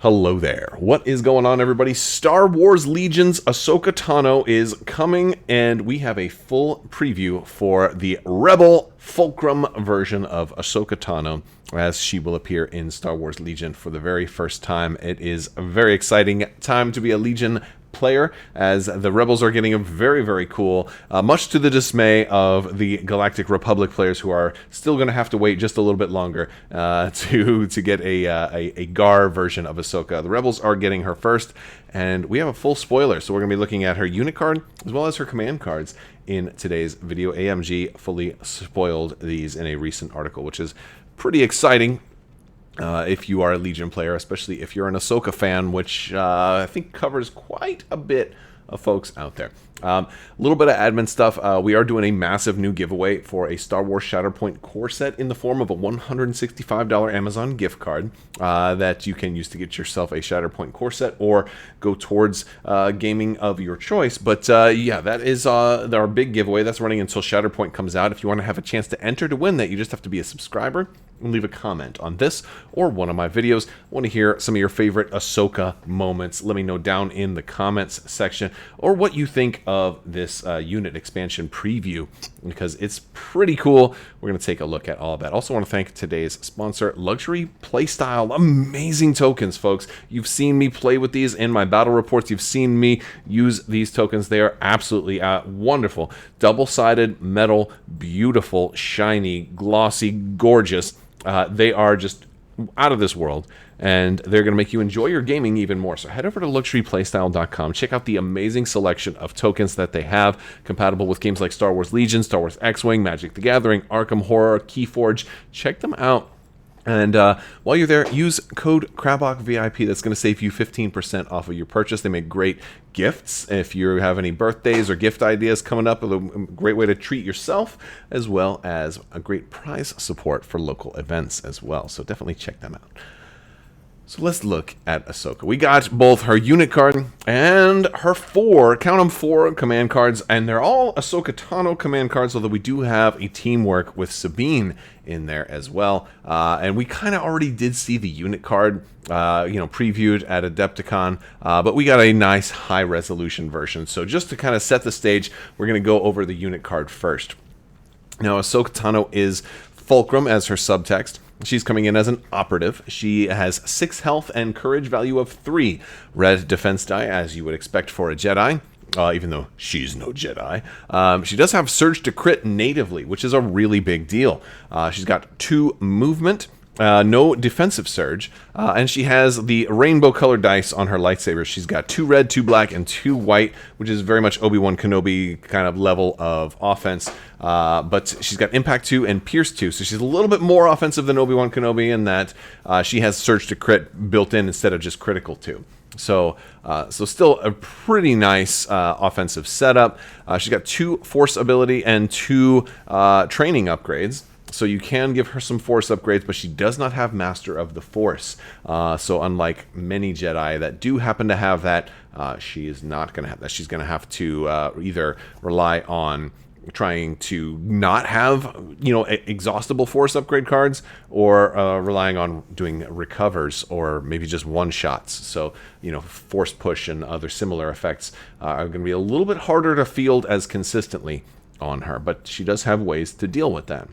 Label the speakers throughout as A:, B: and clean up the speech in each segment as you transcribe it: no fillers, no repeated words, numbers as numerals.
A: Hello there. What is going on, everybody? Star Wars Legion's Ahsoka Tano is coming, and we have a full preview for the Rebel Fulcrum version of Ahsoka Tano, as she will appear in Star Wars Legion for the very first time. It is a very exciting time to be a Legion player, as the Rebels are getting a very cool, much to the dismay of the Galactic Republic players, who are still going to have to wait just a little bit longer to get a GAR version of Ahsoka. The Rebels are getting her first, and we have a full spoiler, so we're going to be looking at her unit card as well as her command cards in today's video. AMG fully spoiled these in a recent article, which is pretty exciting. If you are a Legion player, especially if you're an Ahsoka fan, which I think covers quite a bit of folks out there. A little bit of admin stuff. We are doing a massive new giveaway for a Star Wars Shatterpoint core set in the form of a $165 Amazon gift card that you can use to get yourself a Shatterpoint core set or go towards gaming of your choice. But yeah, that is our big giveaway. That's running until Shatterpoint comes out. If you want to have a chance to enter to win that, you just have to be a subscriber and leave a comment on this or one of my videos. I want to hear some of your favorite Ahsoka moments. Let me know down in the comments section, or what you think of this unit expansion preview, because it's pretty cool. We're going to take a look at all of that. Also want to thank today's sponsor, Luxury Playstyle. Amazing tokens, folks. You've seen me play with these in my battle reports. You've seen me use these tokens. They are absolutely wonderful. Double-sided metal, beautiful, shiny, glossy, gorgeous. They are just out of this world, and they're going to make you enjoy your gaming even more. So head over to luxuryplaystyle.com. Check out the amazing selection of tokens that they have, compatible with games like Star Wars Legion, Star Wars X-Wing, Magic the Gathering, Arkham Horror, Keyforge. Check them out. And while you're there, use code Crabbok VIP. That's going to save you 15% off of your purchase. They make great gifts. If you have any birthdays or gift ideas coming up, a great way to treat yourself, as well as a great prize support for local events as well. So definitely check them out. So let's look at Ahsoka. We got both her unit card and her four command cards, and they're all Ahsoka Tano command cards, although we do have a teamwork with Sabine in there as well. And we kind of already did see the unit card, previewed at Adepticon, but we got a nice high-resolution version. So just to kind of set the stage, we're going to go over the unit card first. Now, Ahsoka Tano is Fulcrum as her subtext. She's coming in as an operative. She has 6 health and courage value of 3. Red defense die, as you would expect for a Jedi, even though she's no Jedi. She does have surge to crit natively, which is a really big deal. She's got 2 movement, no defensive surge, and she has the rainbow colored dice on her lightsabers. She's got 2 red, 2 black, and 2 white, which is very much Obi-Wan Kenobi kind of level of offense. But she's got Impact 2 and Pierce 2, so she's a little bit more offensive than Obi-Wan Kenobi in that she has Surge to Crit built in instead of just Critical 2. So still a pretty nice offensive setup. She's got 2 Force ability and 2 training upgrades. So you can give her some Force upgrades, but she does not have Master of the Force. So unlike many Jedi that do happen to have that, she is not going to have that. She's going to have to either rely on trying to not have, exhaustible Force upgrade cards, or relying on doing recovers or maybe just one-shots. So, Force push and other similar effects are going to be a little bit harder to field as consistently on her, but she does have ways to deal with that.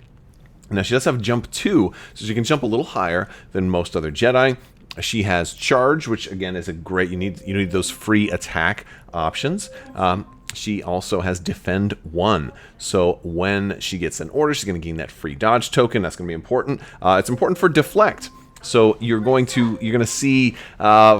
A: Now, she does have Jump 2, so she can jump a little higher than most other Jedi. She has Charge, which again is a great, you need those free attack options. She also has Defend 1, so when she gets an order, she's going to gain that free dodge token. That's going to be important. It's important for Deflect. So you're going to see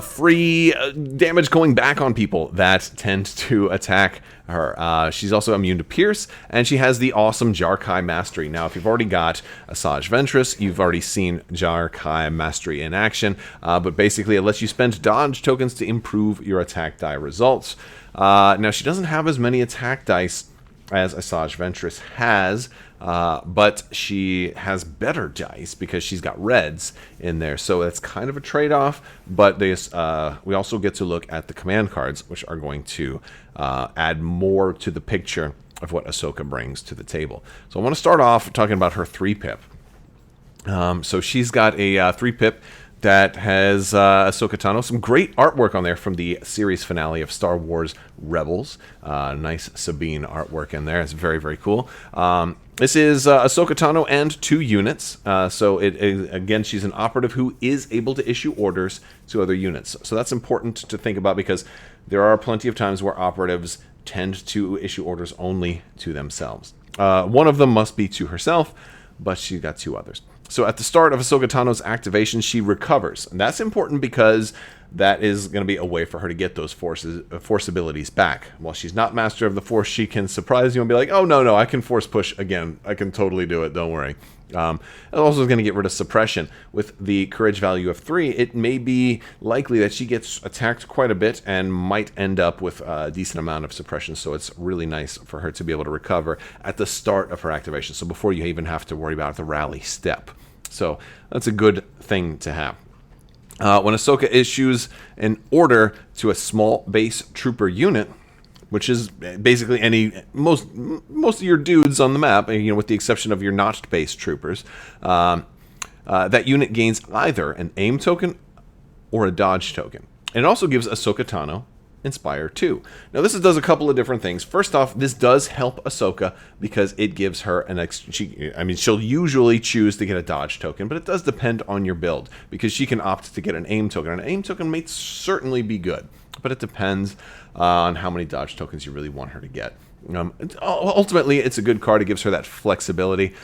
A: free damage going back on people that tend to attack her. She's also immune to Pierce, and she has the awesome Jar-Kai Mastery. Now, if you've already got Asajj Ventress, you've already seen Jar-Kai Mastery in action, but basically it lets you spend dodge tokens to improve your attack die results. Now, she doesn't have as many attack dice as Asajj Ventress has, but she has better dice because she's got reds in there, so it's kind of a trade-off. But we also get to look at the command cards, which are going to add more to the picture of what Ahsoka brings to the table. So I want to start off talking about her 3-pip. So she's got a 3-pip that has Ahsoka Tano. Some great artwork on there from the series finale of Star Wars Rebels. Nice Sabine artwork in there. It's very, very cool. This is Ahsoka Tano and 2 units. Again, she's an operative who is able to issue orders to other units. So that's important to think about because there are plenty of times where operatives tend to issue orders only to themselves. One of them must be to herself, but she's got 2 others. So at the start of Ahsoka Tano's activation, she recovers. And that's important because that is going to be a way for her to get those force abilities back. While she's not Master of the Force, she can surprise you and be like, oh, no, I can force push again. I can totally do it. Don't worry. It also is going to get rid of suppression. With the courage value of 3, it may be likely that she gets attacked quite a bit and might end up with a decent amount of suppression. So it's really nice for her to be able to recover at the start of her activation. So before you even have to worry about the rally step. So that's a good thing to have. When Ahsoka issues an order to a small base trooper unit, which is basically most of your dudes on the map, with the exception of your notched base troopers, that unit gains either an aim token or a dodge token. And it also gives Ahsoka Tano Inspire 2. Now this does a couple of different things. First off, this does help Ahsoka because it gives her she'll usually choose to get a dodge token, but it does depend on your build because she can opt to get an aim token. An aim token may certainly be good, but it depends on how many dodge tokens you really want her to get. Ultimately, it's a good card. It gives her that flexibility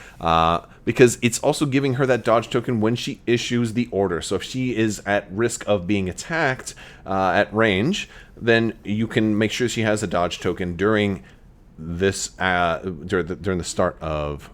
A: because it's also giving her that dodge token when she issues the order. So if she is at risk of being attacked at range, then you can make sure she has a dodge token during this during the start of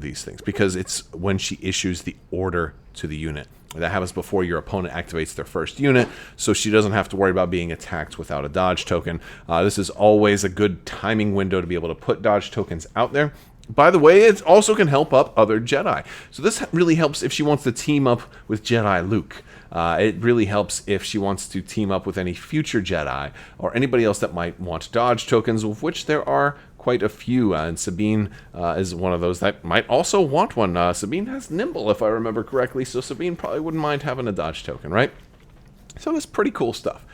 A: these things, because it's when she issues the order to the unit. That happens before your opponent activates their first unit, so she doesn't have to worry about being attacked without a dodge token. This is always a good timing window to be able to put dodge tokens out there. By the way, it also can help up other Jedi. So this really helps if she wants to team up with Jedi Luke. It really helps if she wants to team up with any future Jedi or anybody else that might want dodge tokens, of which there are quite a few, and Sabine is one of those that might also want one. Sabine has Nimble, if I remember correctly, so Sabine probably wouldn't mind having a dodge token, right? So that's pretty cool stuff.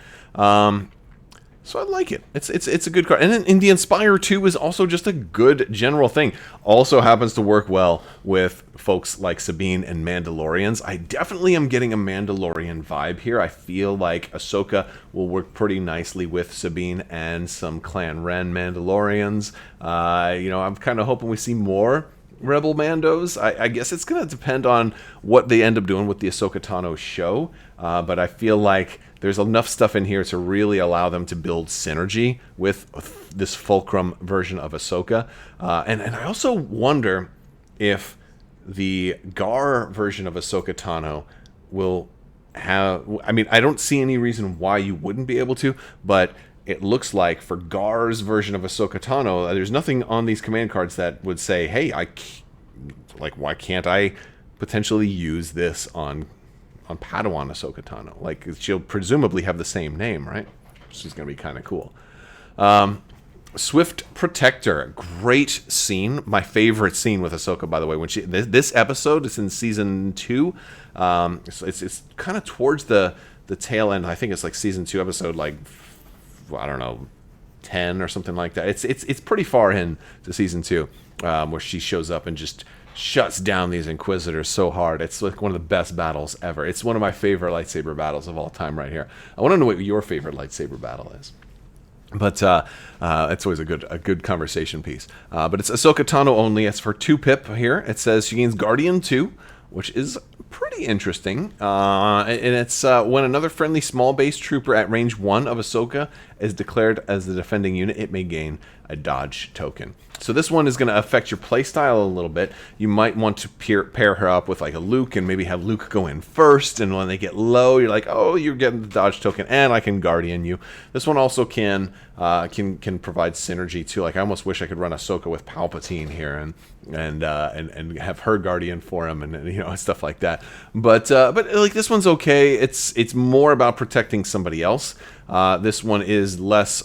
A: So I like it. It's a good card. And then the Inspire 2 is also just a good general thing. Also happens to work well with folks like Sabine and Mandalorians. I definitely am getting a Mandalorian vibe here. I feel like Ahsoka will work pretty nicely with Sabine and some Clan Ren Mandalorians. I'm kind of hoping we see more Rebel Mandos. I guess it's going to depend on what they end up doing with the Ahsoka Tano show. But I feel like there's enough stuff in here to really allow them to build synergy with this Fulcrum version of Ahsoka. And I also wonder if the Gar version of Ahsoka Tano will have... I don't see any reason why you wouldn't be able to, but it looks like for Gar's version of Ahsoka Tano, there's nothing on these command cards that would say, hey, why can't I potentially use this on Padawan Ahsoka Tano? Like, she'll presumably have the same name, right? Which is going to be kind of cool. Swift Protector, great scene. My favorite scene with Ahsoka, by the way. When this episode is in season 2. It's kind of towards the tail end. I think it's like season 2 episode, like, I don't know, 10 or something like that. It's pretty far in to season 2, where she shows up and just shuts down these Inquisitors so hard. It's like one of the best battles ever. It's one of my favorite lightsaber battles of all time right here. I want to know what your favorite lightsaber battle is. But it's always a good conversation piece. But it's Ahsoka Tano only. It's for 2 pip here. It says she gains Guardian 2, which is pretty interesting. And it's when another friendly small base trooper at range 1 of Ahsoka is declared as the defending unit, it may gain a dodge token. So this one is going to affect your playstyle a little bit. You might want to pair her up with like a Luke and maybe have Luke go in first. And when they get low, you're like, oh, you're getting the dodge token and I can Guardian you. This one also can provide synergy too. Like I almost wish I could run Ahsoka with Palpatine here and have her Guardian for him and stuff like that. But like this one's okay. It's more about protecting somebody else. This one is less.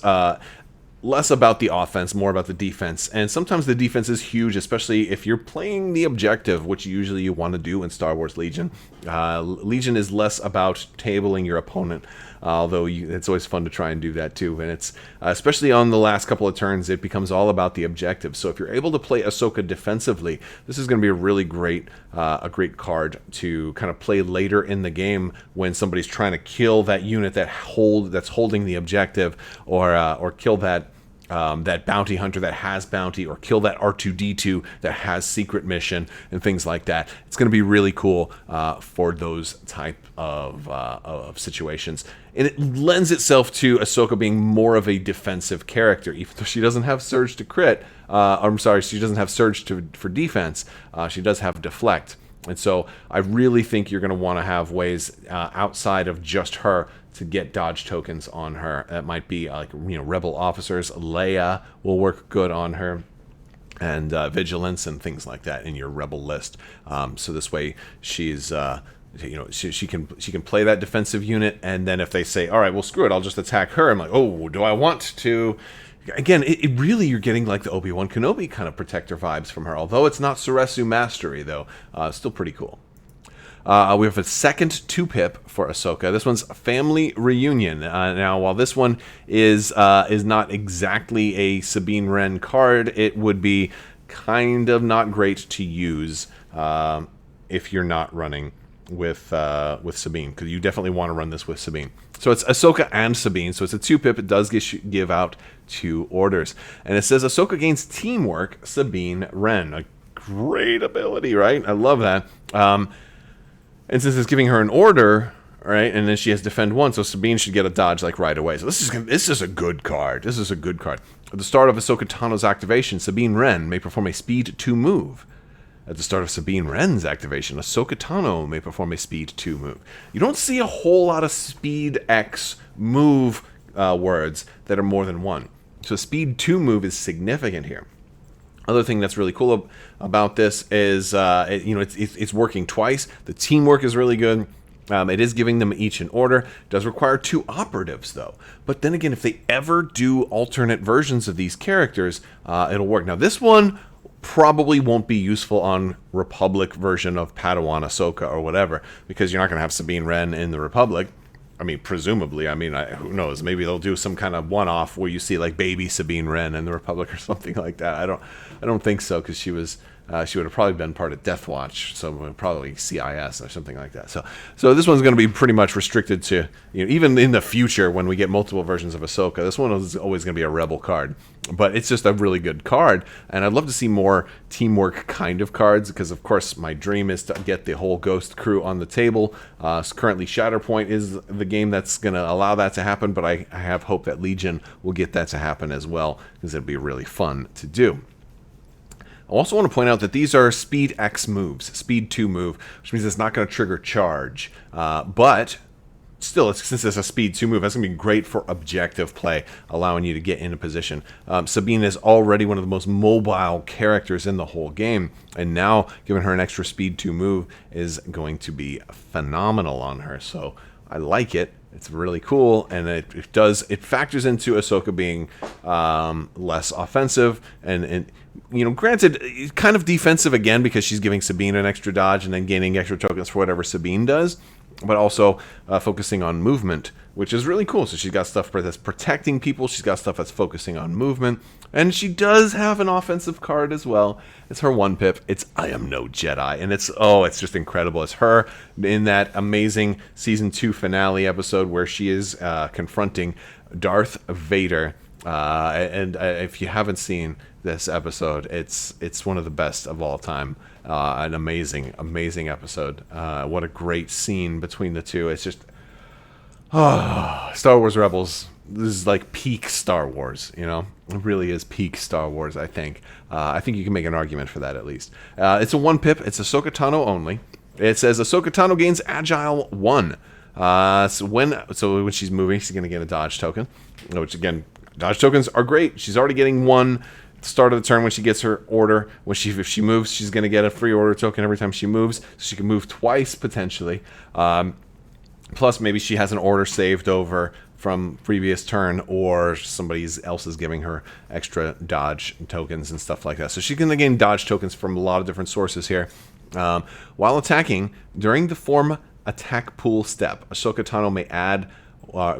A: less about the offense, more about the defense. And sometimes the defense is huge, especially if you're playing the objective, which usually you want to do in Star Wars Legion. Legion is less about tabling your opponent, although it's always fun to try and do that too. And it's especially on the last couple of turns, it becomes all about the objective. So if you're able to play Ahsoka defensively, this is going to be a really great card to kind of play later in the game when somebody's trying to kill that unit that's holding the objective, or kill that bounty hunter that has bounty, or kill that R2-D2 that has secret mission and things like that. It's going to be really cool for those type of situations. And it lends itself to Ahsoka being more of a defensive character, even though she doesn't have Surge to crit. She doesn't have Surge for defense. She does have Deflect. And so I really think you're going to want to have ways outside of just her to get dodge tokens on her. That might be rebel officers. Leia will work good on her, and vigilance and things like that in your rebel list. So this way she's she can play that defensive unit, and then if they say, all right, well, screw it, I'll just attack her, I'm like, oh, do I want to? Again, it really, you're getting like the Obi-Wan Kenobi kind of protector vibes from her, although it's not Suresu Mastery, though. Still pretty cool. We have a second 2-pip for Ahsoka. This one's Family Reunion. Now, while this one is not exactly a Sabine Wren card, it would be kind of not great to use if you're not running with Sabine, because you definitely want to run this with Sabine. So it's Ahsoka and Sabine, so it's a 2-pip. It does give out 2 orders. And it says Ahsoka gains Teamwork, Sabine Wren. A great ability, right? I love that. And since it's giving her an order, right, and then she has Defend 1, so Sabine should get a dodge like right away. So this is a good card. This is a good card. At the start of Ahsoka Tano's activation, Sabine Wren may perform a Speed 2 move. At the start of Sabine Wren's activation, Ahsoka Tano may perform a Speed 2 move. You don't see a whole lot of Speed X move words that are more than 1. So Speed 2 move is significant here. Other thing that's really cool about this is it's working twice. The teamwork is really good. It is giving them each an order. It does require 2 operatives, though. But then again, if they ever do alternate versions of these characters, it'll work. Now, this one probably won't be useful on Republic version of Padawan Ahsoka or whatever, because you're not going to have Sabine Wren in the Republic. I mean, presumably. I mean, who knows? Maybe they'll do some kind of one-off where you see like baby Sabine Wren in the Republic or something like that. I don't think so, because she would have probably been part of Death Watch, so probably CIS or something like that. So this one's going to be pretty much restricted to, even in the future when we get multiple versions of Ahsoka, this one is always going to be a Rebel card. But it's just a really good card, and I'd love to see more teamwork kind of cards, because of course my dream is to get the whole Ghost crew on the table. Currently Shatterpoint is the game that's going to allow that to happen, but I have hope that Legion will get that to happen as well, because it'd be really fun to do. I also want to point out that these are Speed X moves, Speed 2 move, which means it's not going to trigger charge. But still, since it's a Speed 2 move, that's going to be great for objective play, allowing you to get into position. Sabine is already one of the most mobile characters in the whole game, and now giving her an extra Speed 2 move is going to be phenomenal on her. So I like it. It's really cool, and it factors into Ahsoka being less offensive, and granted, kind of defensive again, because she's giving Sabine an extra dodge and then gaining extra tokens for whatever Sabine does, but also focusing on movement, which is really cool. So she's got stuff that's protecting people, she's got stuff that's focusing on movement, and she does have an offensive card as well. It's her 1-pip. It's I Am No Jedi, and it's just incredible. It's her in that amazing Season 2 finale episode where she is confronting Darth Vader. And if you haven't seen this episode, it's one of the best of all time. An amazing episode. What a great scene between the two. It's just Star Wars Rebels. This is like peak Star Wars, It really is peak Star Wars, I think. I think you can make an argument for that, at least. It's a 1-pip. It's Ahsoka Tano only. It says Ahsoka Tano gains Agile 1. So when she's moving, she's going to get a dodge token, which, again, dodge tokens are great. She's already getting 1 at the start of the turn when she gets her order. If she moves, she's going to get a free order token every time she moves. So she can move twice, potentially. Plus, maybe she has an order saved over from previous turn, or somebody else is giving her extra dodge tokens and stuff like that. So she's going to gain dodge tokens from a lot of different sources here. While attacking, during the form attack pool step, Ahsoka Tano may add,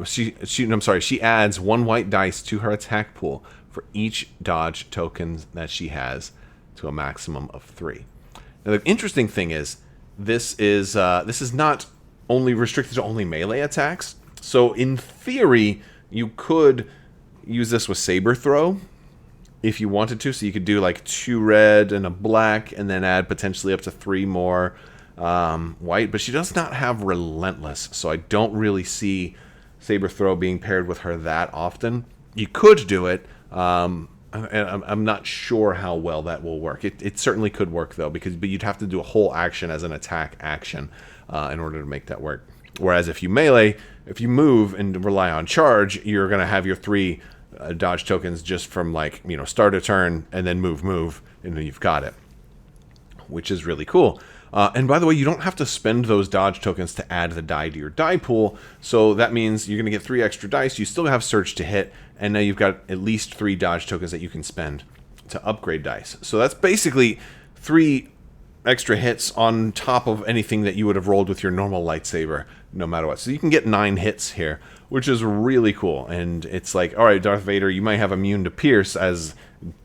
A: she adds 1 white dice to her attack pool for each dodge token that she has, to a maximum of 3. Now the interesting thing is, this is not only restricted to only melee attacks. So in theory, you could use this with saber throw if you wanted to. So you could do like 2 red and a black, and then add potentially up to 3 more white. But she does not have relentless, so I don't really see saber throw being paired with her that often. You could do it. And I'm not sure how well that will work. It certainly could work though, but you'd have to do a whole action as an attack action in order to make that work. Whereas if you melee, if you move and rely on charge, you're going to have your 3 dodge tokens just from, like, you know, start a turn and then move, and then you've got it, which is really cool. And by the way, you don't have to spend those dodge tokens to add the die to your die pool. So that means you're going to get 3 extra dice. You still have surge to hit, and now you've got at least 3 dodge tokens that you can spend to upgrade dice. So that's basically 3 extra hits on top of anything that you would have rolled with your normal lightsaber, no matter what. So you can get 9 hits here, which is really cool. And it's like, all right, Darth Vader, you might have immune to pierce, as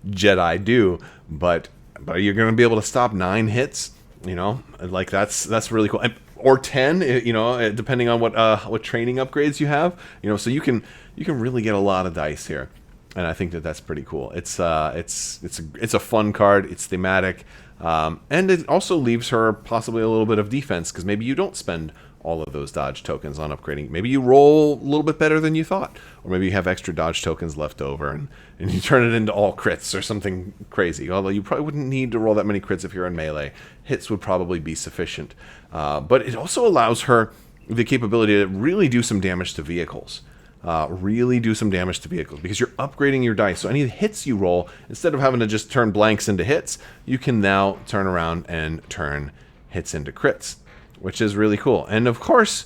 A: Jedi do, but you're going to be able to stop 9 hits. You know, like that's really cool. Or 10, you know, depending on what training upgrades you have. You know, so you can really get a lot of dice here, and I think that's pretty cool. It's a fun card. It's thematic, and it also leaves her possibly a little bit of defense, because maybe you don't spend all of those dodge tokens on upgrading. Maybe you roll a little bit better than you thought, or maybe you have extra dodge tokens left over, and you turn it into all crits or something crazy. Although you probably wouldn't need to roll that many crits if you're in melee. Hits would probably be sufficient. But it also allows her the capability to really do some damage to vehicles. Because you're upgrading your dice. So any hits you roll, instead of having to just turn blanks into hits, you can now turn around and turn hits into crits, which is really cool. And of course,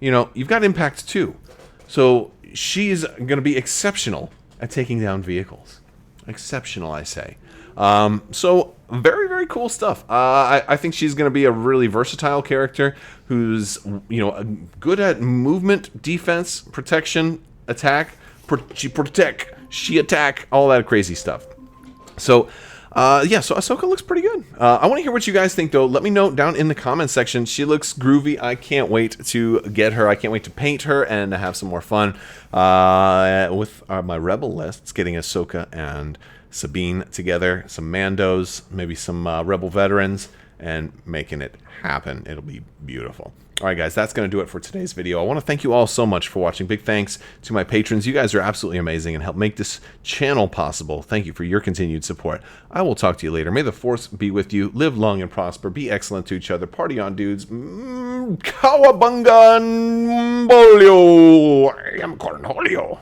A: you know, you've got impact too. So she's going to be exceptional at taking down vehicles. Exceptional, I say. So very, very cool stuff. I think she's going to be a really versatile character who's, you know, good at movement, defense, protection, attack. She attack, all that crazy stuff. So, yeah, so Ahsoka looks pretty good. I want to hear what you guys think, though. Let me know down in the comments section. She looks groovy. I can't wait to get her. I can't wait to paint her and to have some more fun with my Rebel lists, getting Ahsoka and Sabine together, some Mandos, maybe some Rebel veterans, and making it happen. It'll be beautiful. All right, guys, that's going to do it for today's video. I want to thank you all so much for watching. Big thanks to my patrons. You guys are absolutely amazing and help make this channel possible. Thank you for your continued support. I will talk to you later. May the Force be with you. Live long and prosper. Be excellent to each other. Party on, dudes. Kawabunga Bolio. I am Cornholio.